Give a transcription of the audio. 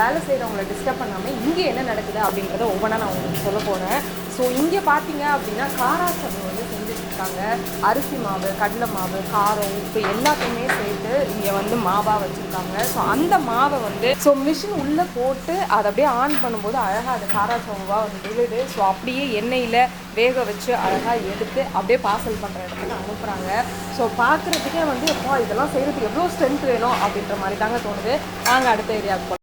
வேலை செய்கிறவங்களை டிஸ்டர்ப் பண்ணாமல் இங்கே என்ன நடக்குது அப்படின்றத ஒவ்வொன்றா நான் உங்களுக்கு சொல்ல போகிறேன். ஸோ இங்கே பார்த்தீங்க அப்படின்னா காராச்சவு வந்து செஞ்சுட்ருக்காங்க. அரிசி மாவு, கடலை மாவு, காரம், உப்பு எல்லாத்தையுமே சேர்த்து இங்கே வந்து மாவாக வச்சுருக்காங்க. ஸோ அந்த மாவை வந்து மிஷின் உள்ளே போட்டு அதை அப்படியே ஆன் பண்ணும்போது அழகாக அது காராச்சவுவாக வந்து விழுது. ஸோ அப்படியே எண்ணெயில் வேக வச்சு அழகாக எடுத்து அப்படியே பார்சல் பண்ணுற இடத்துக்கு அனுப்புகிறாங்க. ஸோ பார்க்குறதுக்கே வந்து எப்போ இதெல்லாம் செய்கிறதுக்கு எவ்வளோ ஸ்ட்ரென்த் வேணும் அப்படின்ற மாதிரி தாங்க தோணுது. நாங்கள் அடுத்த ஏரியாவுக்கு